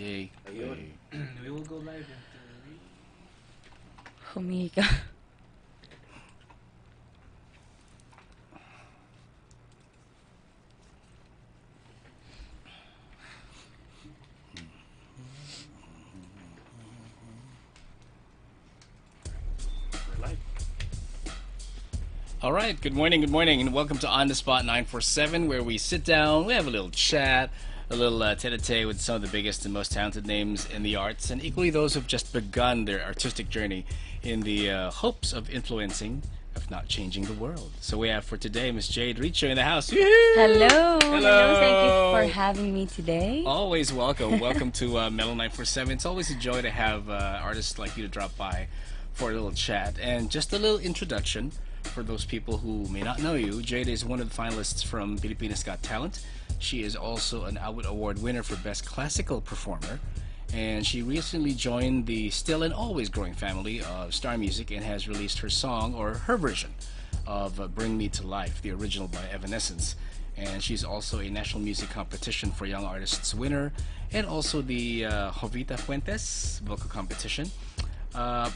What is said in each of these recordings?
Yay. Ayun. Yay. We will go live in 3. Humingi ka. We're live. All right, good morning, and welcome to On the Spot 947, where we sit down, we have a little chat, a little tete-a-tete with some of the biggest and most talented names in the arts, and equally those who've just begun their artistic journey in the hopes of influencing, if not changing the world. So we have for today Miss JADE RICCIO in the house. Woo-hoo! Hello. Hello. Thank you for having me today. Always welcome. Welcome to Mellow 947. It's always a joy to have artists like you to drop by for a little chat. And just a little introduction for those people who may not know you. Jade is one of the finalists from Pilipinas Got Talent. She is also an Awit Award winner for Best Classical Performer. And she recently joined the still and always growing family of Star Music and has released her song, or her version, of Bring Me to Life, the original by Evanescence. And she's also a National Music Competition for Young Artists winner, and also the Jovita Fuentes vocal competition.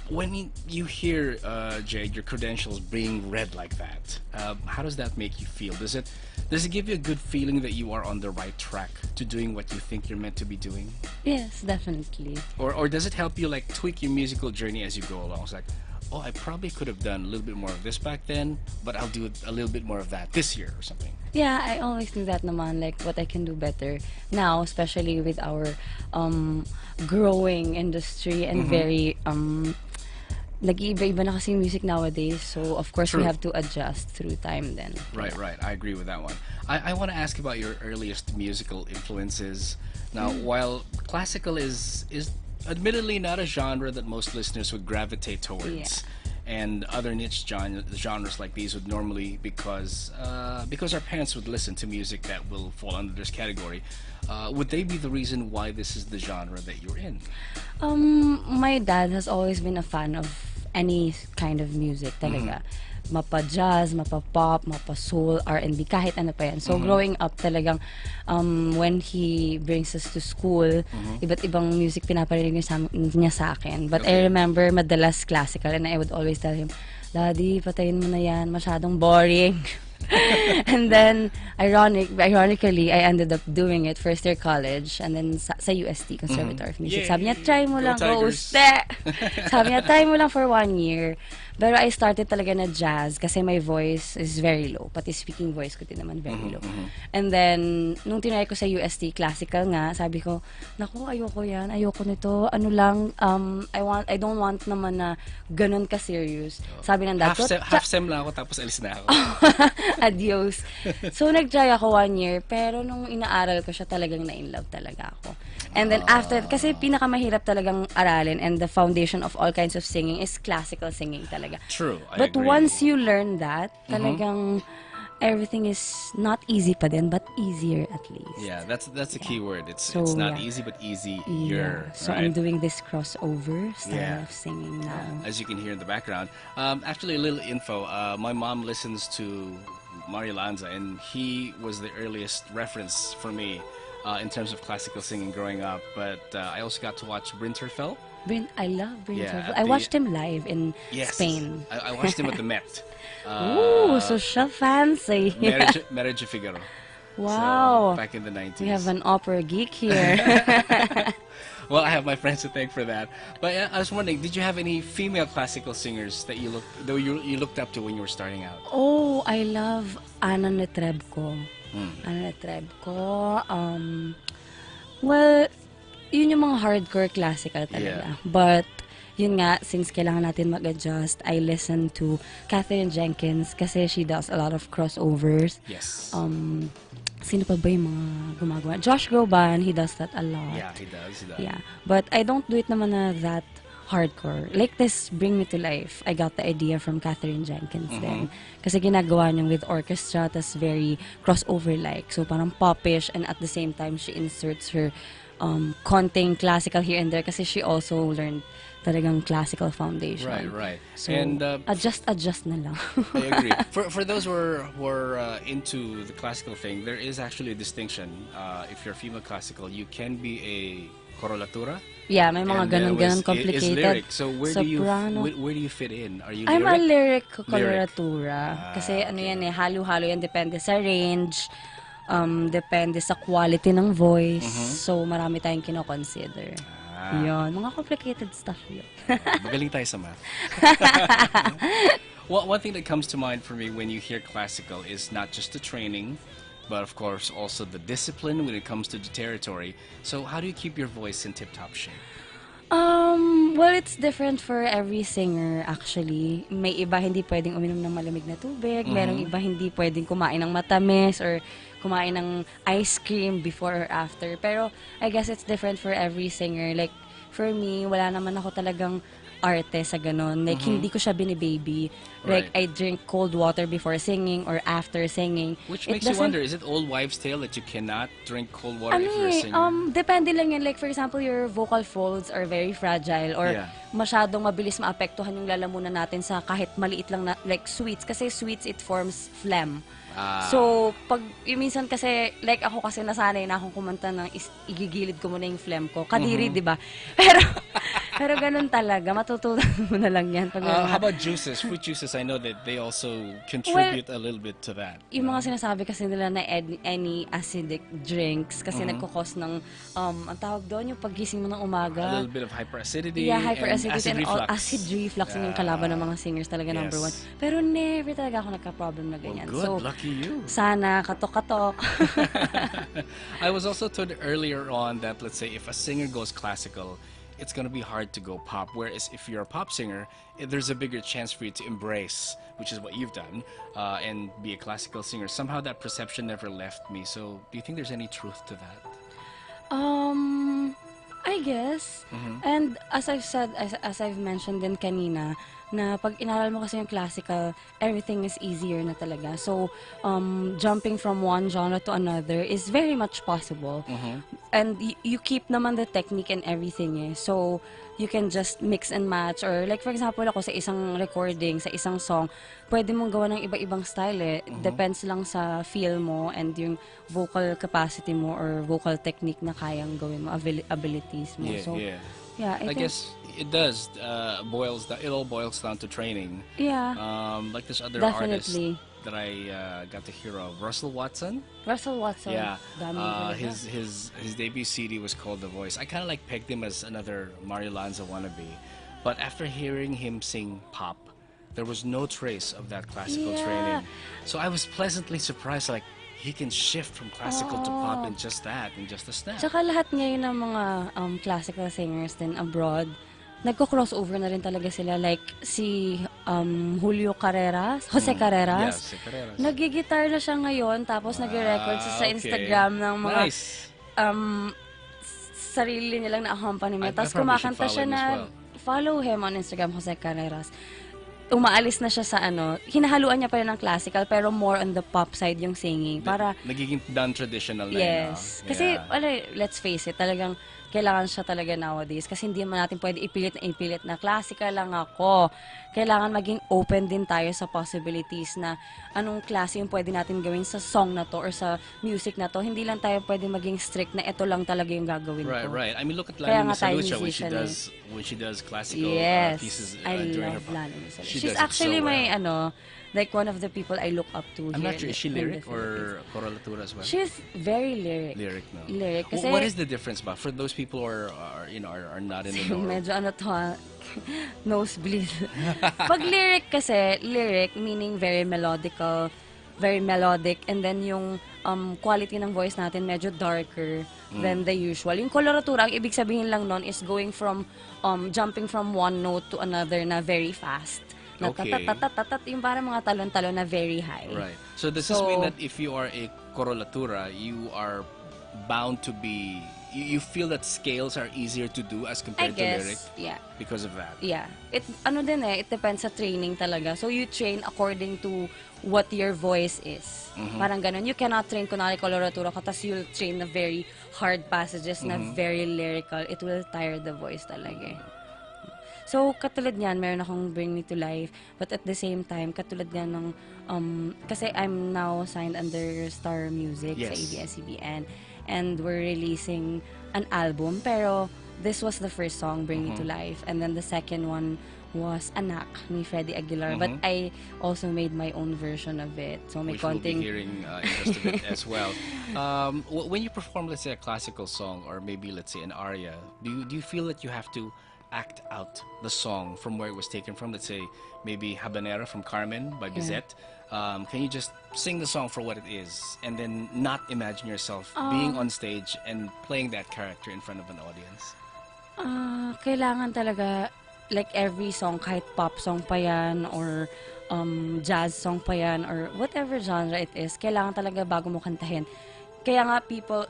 When you hear, Jade, your credentials being read like that, how does that make you feel? Does it give you a good feeling that you are on the right track to doing what you think you're meant to be doing? Yes, definitely. Or does it help you like tweak your musical journey as you go along? It's like, oh, I probably could have done a little bit more of this back then, but I'll do a little bit more of that this year or something. Yeah, I always do that naman, like what I can do better now, especially with our growing industry and very nag-iiba-iba na kasi yung music nowadays, so of course True. we have to adjust through time then. Right. I agree with that one. I want to ask about your earliest musical influences. Now, while classical is admittedly not a genre that most listeners would gravitate towards, and other niche genres like these would normally, because our parents would listen to music that will fall under this category, would they be the reason why this is the genre that you're in? My dad has always been a fan of any kind of music talaga. Mapa-jazz, mapa-pop, mapa-soul, R&B, kahit ano pa yan. So growing up talagang when he brings us to school, iba't ibang music pinaparinig niya sa akin. But I remember madalas classical, and I would always tell him, Daddy, patayin mo na yan, masyadong boring. And then ironically, I ended up doing it first year college, and then sa UST, Conservatory of Music. Yay! Sabi niya, try mo Go lang, go Tigers! uste! Sabi niya, try mo lang for 1 year. Pero I started talaga na jazz kasi my voice is very low. Pati speaking voice ko din naman very low. And then, nung tinry ko sa UST classical nga, sabi ko, naku, ayoko yan, ayoko nito. Ano lang, I don't want naman na ganun ka-serious. Sabi ng dad ko, Half sem lang ako, tapos alis na ako. adios. So, nag-try ako 1 year, pero nung inaaral ko siya, talagang na-inlove talaga ako. And then after, kasi pinakamahirap talagang aralin, and the foundation of all kinds of singing is classical singing talaga. True, I But agree. once you learn that, talagang everything is not easy pa din, but easier at least. Yeah, that's a key word. It's So, not yeah. easy, but easier. Yeah. So right? I'm doing this crossover style Yeah. of singing now. As you can hear in the background. Actually, a little info. My mom listens to Mario Lanza, and he was the earliest reference for me in terms of classical singing growing up. But I also got to watch Brinterfell. I love Bryn Yeah, Terfel. at I the- watched him live in Yes. Spain. I watched him at the Met. Ooh, so siya fancy. Marriage Figaro. Wow. So, back in the 90s. We have an opera geek here. Well, I have my friends to thank for that. But I was wondering, did you have any female classical singers that you looked up to when you were starting out? Oh, I love Anna Netrebko. Anna Netrebko. Well, yun yung mga hardcore classical talaga. Yeah. But, yun nga, since kailangan natin mag-adjust, I listen to Catherine Jenkins kasi she does a lot of crossovers. Yes. Sino pa ba yung mga gumagawa? Josh Groban, he does that a lot. Yeah, he does. Yeah. But I don't do it naman na that hardcore. Like this Bring Me to Life, I got the idea from Catherine Jenkins then. Kasi ginagawa niya with orchestra, tas very crossover-like. So parang popish, and at the same time, she inserts her konting classical here and there kasi she also learned talagang classical foundation. Right. So, And adjust na lang. I agree. For those who are into the classical thing, there is actually a distinction. If you're female classical, you can be a Corolatura. Yeah, may mga And was ganun-ganun is complicated. lyric. So Soprano. where do you fit in? Are you I'm a lyric? lyric coloratura. Kasi ano okay. yan halo-halo yan. Depende sa range, depende sa quality ng voice. So, marami tayong kino-consider. Yun, mga complicated stuff yun. Magaling tayo sa math. Well, one thing that comes to mind for me when you hear classical is not just the training, but of course also the discipline when it comes to the territory. So how do you keep your voice in tip-top shape? Well, it's different for every singer actually. May iba hindi pwedeng uminom ng malamig na tubig, merong iba hindi pwedeng kumain ng matamis or kumain ng ice cream before or after. Pero I guess it's different for every singer. Like for me, wala naman ako talagang arte sa ganun. Like, hindi ko siya binibaby. Like, Right. I drink cold water before singing or after singing. Which It makes you doesn't- wonder, is it old wives' tale that you cannot drink cold water Ano if you're a eh, singer? depende lang yan. Like, for example, your vocal folds are very fragile or Yeah. masyadong mabilis maapektuhan yung lalamunan natin sa kahit maliit lang na, like sweets. Kasi sweets, it forms phlegm. So, pag, minsan kasi, like ako kasi nasanay na akong kumanta ng igigilid ko muna yung phlegm ko. Kadiri, di ba? Pero ganun talaga. Matutunan mo na lang yan. Pag How about juices? Fruit juices, I know that they also contribute a little bit to that. yung mga sinasabi kasi nila na any acidic drinks kasi nagkakos ng, ang tawag doon, yung paggising mo ng A umaga. little bit of hyperacidity, Yeah, and hyperacidity acid and all, reflux. acid reflux yung kalaban ng mga singers talaga number one. Yes. Pero never talaga ako nagka-problem na ganyan. Good, So, lucky you. sana, katok-katok. I was also told earlier on that, let's say, if a singer goes classical, it's going to be hard to go pop. Whereas if you're a pop singer, there's a bigger chance for you to embrace, which is what you've done, and be a classical singer. Somehow that perception never left me. So do you think there's any truth to that? I guess. And as I've said, as I've mentioned din kanina, na pag inaral mo kasi yung classical, everything is easier na talaga. So, jumping from one genre to another is very much possible. And you keep naman the technique and everything eh. So, you can just mix and match. Or like for example, ako sa isang recording, sa isang song, pwede mong gawa ng iba-ibang style eh. Depends lang sa feel mo and yung vocal capacity mo or vocal technique na kayang gawin mo, abilities mo. Yeah, So, yeah. yeah, I think, guess it does. It all boils down to training. yeah, Like this other definitely. artist that I got to hear of, Russell Watson. Russell Watson. Yeah, Dami talaga. his debut CD was called The Voice. I kind of like pegged him as another Mario Lanza wannabe, but after hearing him sing pop, there was no trace of that classical Yeah. training. So I was pleasantly surprised, like he can shift from classical to pop in just that, in just a snap. Tsaka lahat ngayon ng mga classical singers din abroad, nagko-crossover na rin talaga sila. Like si Julio Carreras, Jose Carreras. Yes, si Carreras. Nagigitar na siya ngayon, tapos nagre-record siya sa okay. Instagram ng mga Nice. sarili nilang na-accompaniment. I Tapos probably should kumakanta follow siya him as na, well. follow him on Instagram, Jose Carreras. Umaalis na siya sa hinahaluan niya pa rin ng classical, pero more on the pop side yung singing. Para, Nagiging non-traditional na yes. yun, Kasi, yeah. let's face it, talagang kailangan siya talaga nowadays. Kasi hindi naman natin pwede ipilit na classical lang ako. Kailangan maging open din tayo sa possibilities na anong klase yung pwede natin gawin sa song na to or sa music na to. Hindi lang tayo pwede maging strict na ito lang talaga yung gagawin Right, ko. right. I mean, look at Kaya Lani nga tayo Misalucha musician when she does classical Yes, pieces I during her love pop. Lani Misalucha. She She's does it actually so my, well. like one of the people I look up to I'm here not sure, is she in the lyric or Philippines. corolatura as well? She's very lyric. Lyric, no? Lyric. Kasi, What is the difference ba for those people who are not in the know? medyo nosebleed. Pag lyric kasi, lyric meaning very melodical, very melodic, and then yung quality ng voice natin medyo darker than the usual. Yung coloratura, ang ibig sabihin lang nun is going from, jumping from one note to another na very fast. Na Okay. tatat, yung parang mga talon-talon na very high. Right. So does this mean that if you are a corolatura, you are bound to be, you feel that scales are easier to do as I compared to lyric guess, yeah. because of that? Yeah. It depends sa training talaga. So you train according to what your voice is. Parang ganun. You cannot train kunwari coloratura ka, tas you'll train na very hard passages na very lyrical. It will tire the voice talaga eh. So, katulad niyan, meron akong Bring Me to Life. But at the same time, katulad niyan ng, kasi I'm now signed under Star Music sa Yes. ABS-CBN. and we're releasing an album. Pero this was the first song, Bring Me to Life. And then the second one was Anak ni Freddie Aguilar. But I also made my own version of it. So may Which we'll be konting... hearing in just a bit as well. When you perform, let's say, a classical song or maybe, let's say, an aria, do you feel that you have to act out the song from where it was taken from? Let's say, maybe Habanera from Carmen by Bizet. Can you just sing the song for what it is and then not imagine yourself being on stage and playing that character in front of an audience? Kailangan talaga, like every song, kahit pop song pa yan or jazz song pa yan or whatever genre it is, kailangan talaga bago mo kantahin. Kaya nga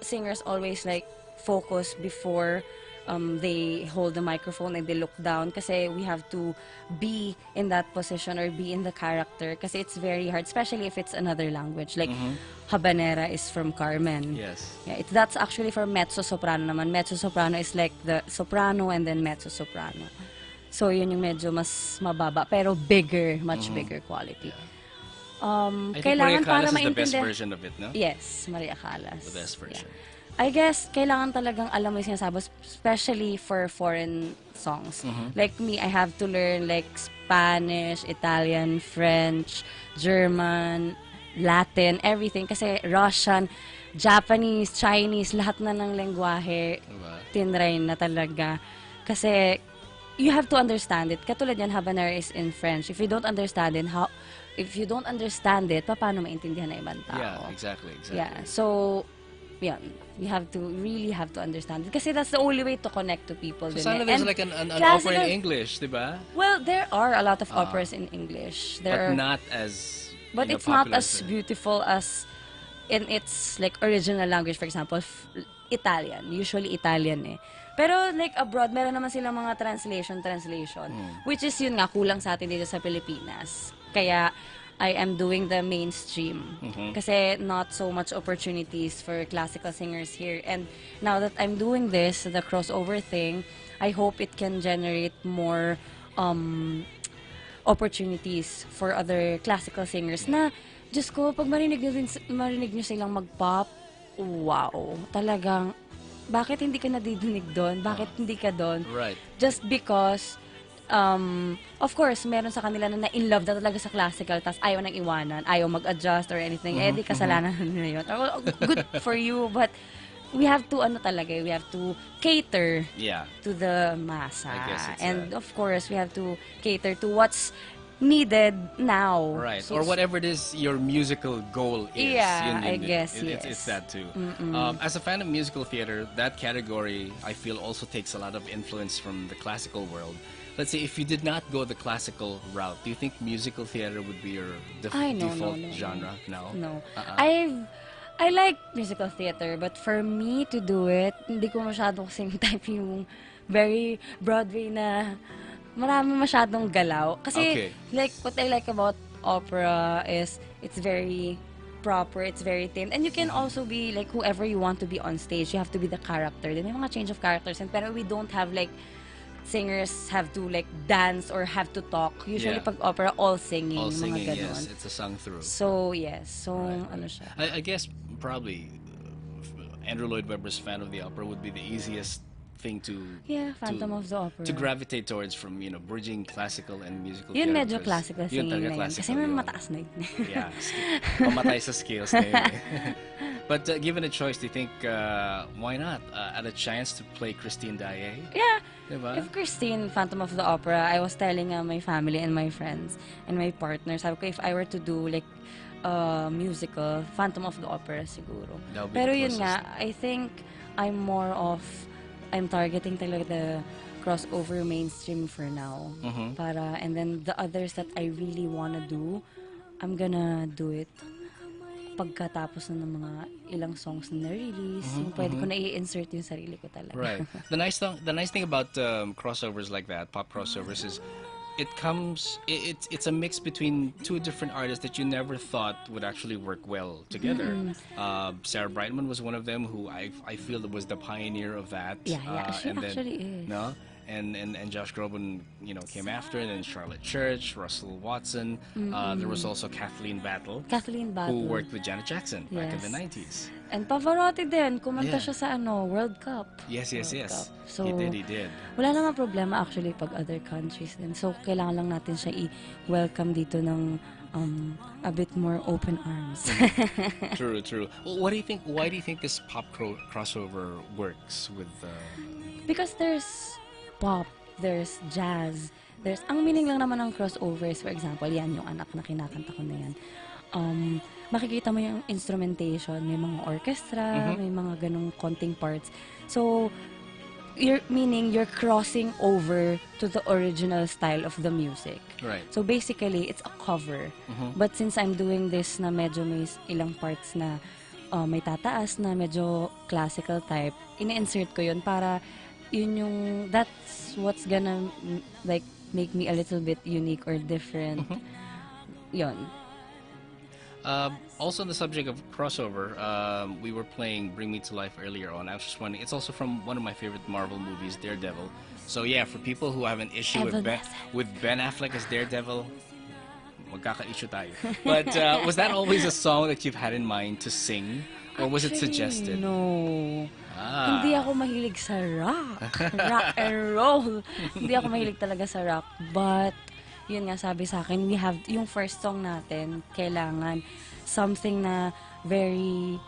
singers always like focus before they hold the microphone and they look down kasi we have to be in that position or be in the character kasi it's very hard, especially if it's another language. Like Habanera is from Carmen. Yes. Yeah, that's actually for mezzo-soprano naman. Mezzo-soprano is like the soprano and then mezzo-soprano. So yun yung medyo mas mababa pero bigger, much bigger quality. I think Maria Kailangan para Callas is the best maintindihan. version of it, no? Yes, Maria Callas. The best version. Yeah. I guess, kailangan talagang alam mo yung sinasabi, especially for foreign songs. Like me, I have to learn like Spanish, Italian, French, German, Latin, everything. Kasi Russian, Japanese, Chinese, lahat na ng lengguwahe, tinry na talaga. Kasi, you have to understand it. Katulad yan, Habanera is in French. If you don't understand it, paano maintindihan na ibang tao? Yeah, exactly. Yeah, so, yeah, you really have to understand it. Kasi that's the only way to connect to people. So sana there's like an opera in English, diba? Well, there are a lot of operas in English. But not as But it's not as beautiful as in its like original language. For example, Italian. Usually Italian eh. Pero like abroad, meron naman silang mga translation. Which is yun nga, kulang sa atin dito sa Pilipinas. Kaya, I am doing the mainstream. Kasi not so much opportunities for classical singers here. And now that I'm doing this, the crossover thing, I hope it can generate more opportunities for other classical singers na, Diyos ko, pag marinig nyo silang mag-pop, wow, talagang, bakit hindi ka nadidinig doon? Bakit hindi ka doon? Right. Just because, of course, meron sa kanila na in love na talaga sa classical, tas ayaw nang iwanan, ayaw mag-adjust or anything, di kasalanan nila yun. Good for you, but we have to, we have to cater to the masa. I guess it's and of course, we have to cater to what's needed now. Right. So, or whatever it is your musical goal is. Yeah, I guess, yes. It's that too. As a fan of musical theater, that category, I feel, also takes a lot of influence from the classical world. Let's say, if you did not go the classical route, do you think musical theater would be your default genre now? No. I like musical theater, but for me to do it, hindi ko masyadong kasing type yung very Broadway na marami masyadong galaw. Kasi, like, what I like about opera is it's very proper, it's very thin. And you can also be, like, whoever you want to be on stage. You have to be the character. Then may mga change of characters. Pero we don't have, like, singers have to, like, dance or have to talk. Usually, pag opera, all singing. All singing, mga ganon. yes. It's a sung-through. So, yes. So, ano siya. I guess, probably, Andrew Lloyd Webber's Fan of the Opera would be the easiest thing to Phantom of the Opera. To gravitate towards from, bridging classical and musical Yun theater. medyo classical singing na yun. Kasi may mataas na yun. Yeah. Pamatay sa skills na yun. But given a choice, do you think, why not? At a chance to play Christine Daae? Yeah. Diba? If Christine, Phantom of the Opera, I was telling my family and my friends and my partner, sabi ko, if I were to do like musical, Phantom of the Opera siguro. Pero yun nga, I think I'm targeting talaga the crossover mainstream for now. And then the others that I really wanna do, I'm gonna do it pagkatapos na ng mga ilang songs na na-release, yung pwede ko na i-insert yung sarili ko talaga. Right. The nice thing about crossovers like that, pop crossovers, is it's a mix between two different artists that you never thought would actually work well together. Sarah Brightman was one of them who I feel was the pioneer of that. Yeah, she actually is. No? and Josh Groban, came after, and then Charlotte Church, Russell Watson. There was also Kathleen Battle, Kathleen who Battle. worked with Janet Jackson back in the Yes. 90s. And Pavarotti din, kumanta Yeah. siya sa World Cup. Yes, World yes. Cup. So, He did. wala namang problema actually pag other countries din. So, kailangan lang natin siya i-welcome dito ng a bit more open arms. True. Well, what do you think? Why do you think this pop crossover works with? Because there's pop, there's jazz, ang meaning lang naman ng crossovers, for example, yan yung anak na kinakanta ko na yan. Makikita mo yung instrumentation, may mga orchestra, may mga ganong konting parts. So, you're crossing over to the original style of the music. Right. So basically, it's a cover. But since I'm doing this na medyo may ilang parts na may tataas na medyo classical type, ini-insert ko yun para that's what's gonna like make me a little bit unique or different. Yun. Also on the subject of crossover, we were playing Bring Me to Life earlier on. I was just wondering, it's also from one of my favorite Marvel movies, Daredevil. So yeah, for people who have an issue with Ben Affleck as Daredevil, magkaka-issue tayo. But was that always a song that you've had in mind to sing? Or was it suggested? No. Hindi ako mahilig sa rock. Rock and roll. Hindi ako mahilig talaga sa rock. But, yun nga sabi sa akin, we have, yung first song natin, kailangan something na very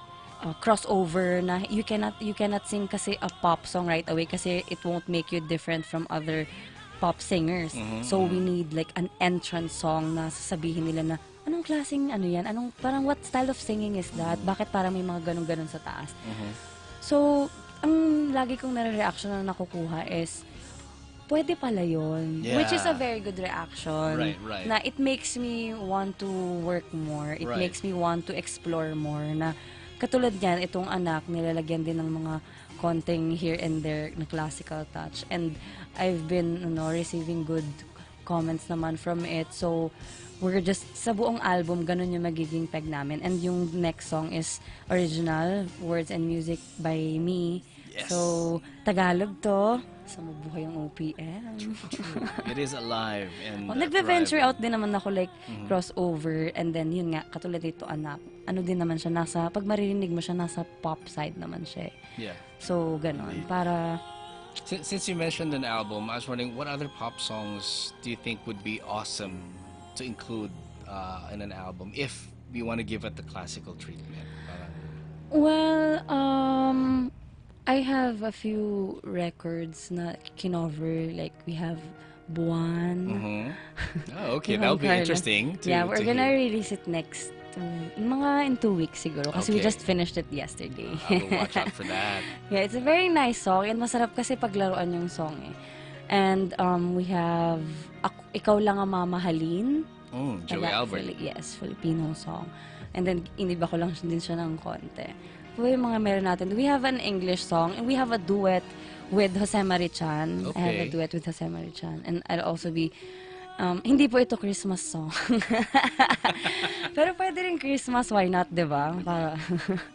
crossover na you cannot sing kasi a pop song right away kasi it won't make you different from other pop singers. So we need like an entrance song na sasabihin nila na anong klaseng yan? Parang what style of singing is that? Bakit parang may mga ganun-ganun sa taas? So, ang lagi kong nare-reaction na nakukuha is pwede pala yun. Yeah. Which is a very good reaction. Right. Na it makes me want to work more. It Right. makes me want to explore more. Na katulad niyan, itong anak, nilalagyan din ng mga konting here and there na classical touch. And I've been receiving good comments naman from it. So, we're just, sa buong album, ganun yung magiging peg namin. And yung next song is original, words and music by me. Yes. So, Tagalog to. So, mabuhay yung OPM. It is alive and Nagbe-venture thriving. out din naman ako like crossover. And then, yun nga, katulad dito, anak. Ano din naman siya, pag maririnig mo siya, nasa pop side naman siya. Yeah. So, ganun. Para, Since you mentioned an album, I was wondering what other pop songs do you think would be awesome to include in an album if we want to give it the classical treatment? well, I have a few records na kinover. Like, we have Buwan. Oh, okay, Yung that'll be Carlos. interesting. Yeah, we're gonna hear. release it next in 2 weeks siguro kasi we Okay. just finished it yesterday. I will watch out for that. Yeah, it's a very nice song and masarap kasi paglaruan yung song eh. And we have Ikaw Lang Ang Mamahalin. Joey Albert. Yes, Filipino song. And then iniba ko lang din siya ng konti. So, yung mga meron natin. We have an English song and we have a duet with Jose Marichan. I have a Okay. duet with Jose Marichan. And I'll also be hindi po ito Christmas song. Pero pwede rin Christmas, why not, di ba? Para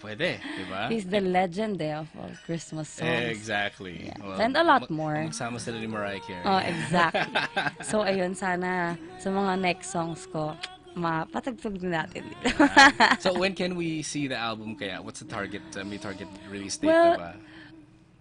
Pwede, di ba? he's the legend of all Christmas songs. Exactly. Yeah. Well, And a lot more. Magsama sila ni Mariah Carey. Oh, exactly. So, ayun, sana sa mga next songs ko, mapatagtog natin dito. So when can we see the album kaya? What's the target, may target release date Well, na ba?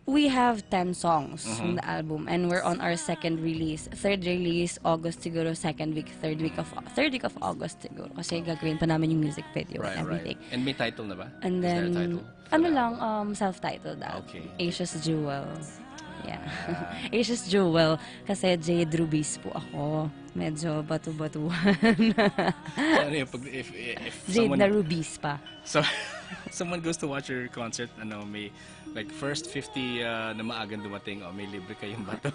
We have 10 songs in the album and we're on our second release. Third release, August siguro, third week of August siguro. Kasi gagawin pa namin yung music video and everything. And may title na ba? And Is there a then, title for the album? self-titled. Okay. Asia's Jewel. Yeah. Asia's Jewel. Kasi Jade Riccio po ako. Medyo batu-batuhan. So, ano yun, if Jade someone, na rubies pa. so someone goes to watch your concert, may like first 50 na maagang dumating, may libre kayong bato.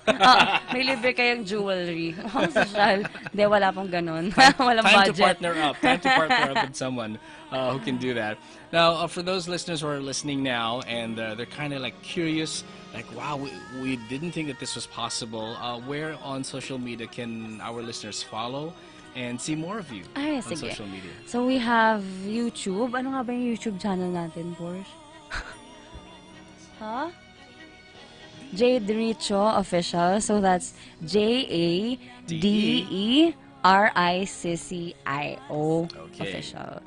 May libre kayong jewelry. Social. Hindi, wala pong ganun. Walang Time to budget. partner up with someone who can do that. Now, for those listeners who are listening now and they're kind of like curious, like, wow, we didn't think that this was possible. Where on social media can our listeners follow and see more of you Ay, on sige. social media? So, we have YouTube. Ano nga ba yung YouTube channel natin, Porsche? Ha? Jade Riccio Official. So that's JADERICCIO Okay. Official.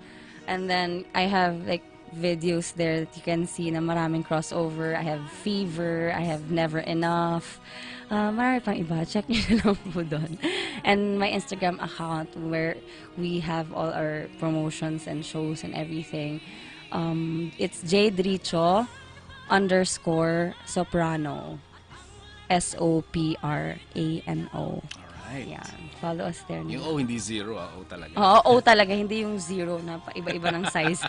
And then I have like videos there that you can see na maraming crossover. I have Fever, I have Never Enough. Marami pang iba. Check nyo na lang po doon. And my Instagram account where we have all our promotions and shows and everything. It's Jade Riccio _ soprano. SOPRANO. Alright. Yeah. Follow us there. Yung O hindi zero, O talaga. Oo, O talaga. Hindi yung zero na iba-iba ng size.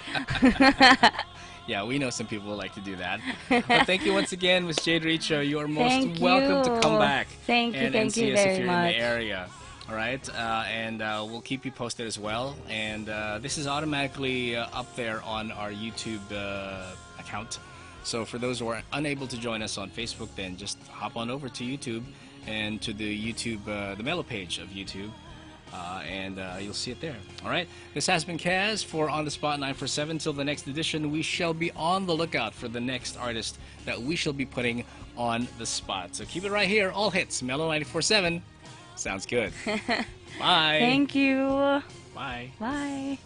Yeah, we know some people like to do that. But thank you once again, Miss Jade Riccio. You are most Thank welcome to you. come back Thank you, and thank see you us if very you're in much. the area. All right, and we'll keep you posted as well. And this is automatically up there on our YouTube account. So for those who are unable to join us on Facebook, then just hop on over to YouTube and to the YouTube, the Mellow page of YouTube. And you'll see it there. All right. This has been Kaz for On the Spot 947. Till the next edition, we shall be on the lookout for the next artist that we shall be putting on the spot. So keep it right here. All hits. Mellow 947. Sounds good. Bye. Thank you. Bye. Bye.